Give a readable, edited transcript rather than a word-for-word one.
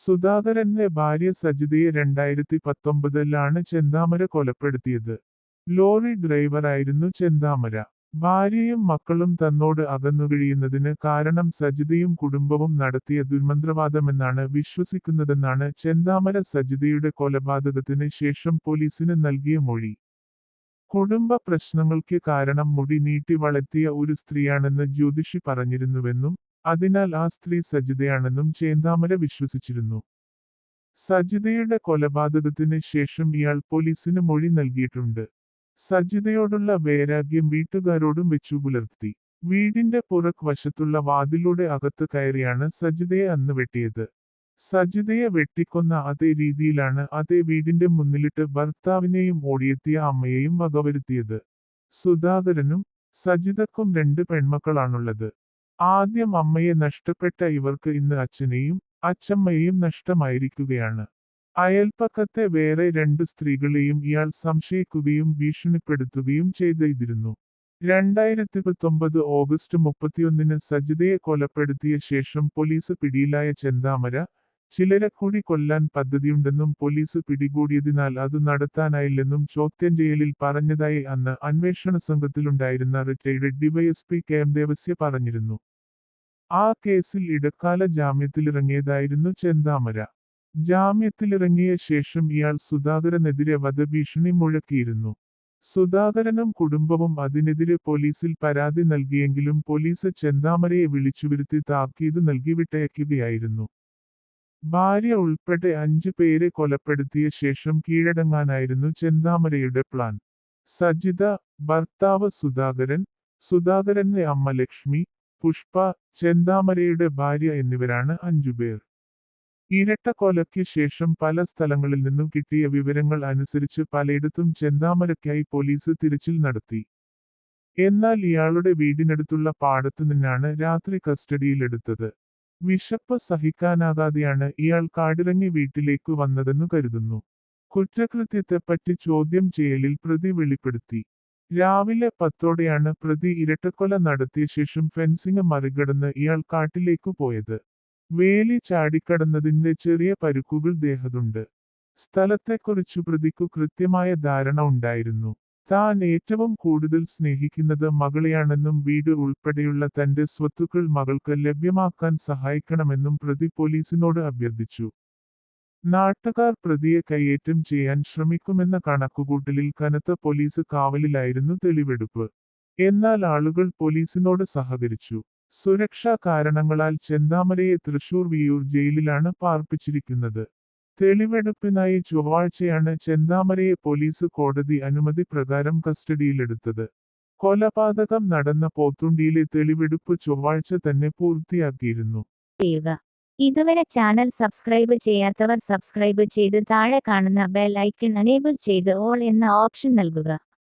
സുധാകരന്റെ ഭാര്യ സജിതയെ 2019-ലാണ് ചെന്താമര കൊലപ്പെടുത്തിയത്. ലോറി ഡ്രൈവറായിരുന്നു ചെന്താമര. ഭാര്യയും മക്കളും തന്നോട് അകന്നുകഴിയുന്നതിന് കാരണം സജിതയും കുടുംബവും നടത്തിയ ദുർമന്ത്രവാദമെന്നാണ് വിശ്വസിക്കുന്നതെന്നാണ് ചെന്താമര സജിതയുടെ കൊലപാതകത്തിന് ശേഷം പോലീസിന് നൽകിയ മൊഴി. കുടുംബ പ്രശ്നങ്ങൾക്ക് കാരണം മുടി നീട്ടി വളർത്തിയ ഒരു സ്ത്രീയാണെന്ന് ജ്യോതിഷി പറഞ്ഞിരുന്നുവെന്നും അതിനാൽ ആ സ്ത്രീ സജിതയാണെന്നും ചെന്താമര വിശ്വസിച്ചിരുന്നു. സജിതയുടെ കൊലപാതകത്തിന് ശേഷം ഇയാൾ പോലീസിന് മൊഴി നൽകിയിട്ടുണ്ട്. സജിതയോടുള്ള വൈരാഗ്യം വീട്ടുകാരോടും വെച്ചുപുലർത്തി. വീടിന്റെ പുറക് വശത്തുള്ള വാതിലൂടെ അകത്ത് കയറിയാണ് സജിതയെ അന്ന് വെട്ടിയത്. സജിതയെ വെട്ടിക്കൊന്ന അതേ രീതിയിലാണ് അതേ വീടിന്റെ മുന്നിലിട്ട് ഭർത്താവിനെയും ഓടിയെത്തിയ അമ്മയെയും വകവരുത്തിയത്. സുധാകരനും സജിതക്കും 2 പെൺമക്കളാണുള്ളത്. ആദ്യം അമ്മയെ നഷ്ടപ്പെട്ട ഇവർക്ക് ഇന്ന് അച്ഛനെയും അച്ഛമ്മയെയും നഷ്ടമായിരിക്കുകയാണ്. അയൽപ്പക്കത്തെ വേറെ 2 സ്ത്രീകളെയും ഇയാൾ സംശയിക്കുകയും ഭീഷണിപ്പെടുത്തുകയും ചെയ്തിരുന്നു. 2019 ഓഗസ്റ്റ് 31-ന് സജിതയെ കൊലപ്പെടുത്തിയ ശേഷം പോലീസ് പിടിയിലായ ചെന്താമര, ചിലരെ കൂടി കൊല്ലാൻ പദ്ധതിയുണ്ടെന്നും പോലീസ് പിടികൂടിയതിനാൽ അത് നടത്താനായില്ലെന്നും ചോദ്യം ചെയ്യലിൽ പറഞ്ഞതായി അന്ന് അന്വേഷണ സംഘത്തിലുണ്ടായിരുന്ന റിട്ടയർഡ് ഡിവൈഎസ്പി കെ.എം. ദേവസ്യ പറഞ്ഞിരുന്നു. ആ കേസിൽ ഇടക്കാല ജാമ്യത്തിലിറങ്ങിയതായിരുന്നു ചെന്താമര. ജാമ്യത്തിലിറങ്ങിയ ശേഷം ഇയാൾ സുധാകരനെതിരെ വധഭീഷണി മുഴക്കിയിരുന്നു. സുധാകരനും കുടുംബവും അതിനെതിരെ പോലീസിൽ പരാതി നൽകിയെങ്കിലും പോലീസ് ചെന്താമരയെ വിളിച്ചുവരുത്തി താക്കീത് നൽകി വിട്ടയക്കുകയായിരുന്നു. ഭാര്യ ഉൾപ്പെടെ 5 പേരെ കൊലപ്പെടുത്തിയ ശേഷം കീഴടങ്ങാനായിരുന്നു ചെന്താമരയുടെ പ്ലാൻ. സജിത, ഭർത്താവ് സുധാകരൻ, സുധാകരന്റെ അമ്മ ലക്ഷ്മി, പുഷ്പ, ചെന്താമരയുടെ ഭാര്യ എന്നിവരാണ് 5 പേർ. ഇരട്ടക്കൊലയ്ക്ക് ശേഷം പല സ്ഥലങ്ങളിൽ നിന്നും കിട്ടിയ വിവരങ്ങൾ അനുസരിച്ച് പലയിടത്തും ചെന്താമരയ്ക്കായി പോലീസ് തിരച്ചിൽ നടത്തി. എന്നാൽ ഇയാളുടെ വീടിനടുത്തുള്ള പാടത്തു നിന്നാണ് രാത്രി കസ്റ്റഡിയിലെടുത്തത്. വിശപ്പ് സഹിക്കാനാകാതെയാണ് ഇയാൾ കാടിറങ്ങി വീട്ടിലേക്ക് വന്നതെന്നു കരുതുന്നു. കുറ്റകൃത്യത്തെപ്പറ്റി ചോദ്യം ചെയ്യലിൽ പ്രതി വെളിപ്പെടുത്തി. രാവിലെ 10ഓടെയാണ് പ്രതി ഇരട്ടക്കൊല നടത്തിയ ശേഷം ഫെൻസിംഗ് മറികടന്ന് ഇയാൾ കാട്ടിലേക്കു പോയത്. വേലി ചാടിക്കടന്നതിന്റെ ചെറിയ പരുക്കുകൾ ദേഹത്തുണ്ട്. സ്ഥലത്തെക്കുറിച്ചു പ്രതിക്കു കൃത്യമായ ധാരണ ഉണ്ടായിരുന്നു. താൻ ഏറ്റവും കൂടുതൽ സ്നേഹിക്കുന്നത് മകളെയാണെന്നും വീട് ഉൾപ്പെടെയുള്ള തന്റെ സ്വത്തുക്കൾ മകൾക്ക് ലഭ്യമാക്കാൻ സഹായിക്കണമെന്നും പ്രതി പോലീസിനോട് അഭ്യർത്ഥിച്ചു. നാട്ടുകാർ പ്രതിയെ കയ്യേറ്റം ചെയ്യാൻ ശ്രമിക്കുമെന്ന കണക്കുകൂട്ടലിൽ കനത്ത പോലീസ് കാവലിലായിരുന്നു തെളിവെടുപ്പ്. എന്നാൽ ആളുകൾ പോലീസിനോട് സഹകരിച്ചു. സുരക്ഷാ കാരണങ്ങളാൽ ചെന്താമരയെ തൃശൂർ വിയ്യൂർ ജയിലിലാണ് പാർപ്പിച്ചിരിക്കുന്നത്. തെളിവെടുപ്പിനായി ചൊവ്വാഴ്ചയാണ് ചെന്താമരയെ പോലീസ് കോടതി അനുമതി പ്രകാരം കസ്റ്റഡിയിലെടുത്തത്. കൊലപാതകം നടന്ന പോത്തുണ്ടിയിലെ തെളിവെടുപ്പ് ചൊവ്വാഴ്ച തന്നെ പൂർത്തിയാക്കിയിരുന്നു. ഇതുവരെ ചാനൽ സബ്സ്ക്രൈബ് ചെയ്യാത്തവർ സബ്സ്ക്രൈബ് ചെയ്ത് താഴെ കാണുന്ന ബെൽ ഐക്കൺ എനേബിൾ ചെയ്ത് ഓൾ എന്ന ഓപ്ഷൻ നൽകുക.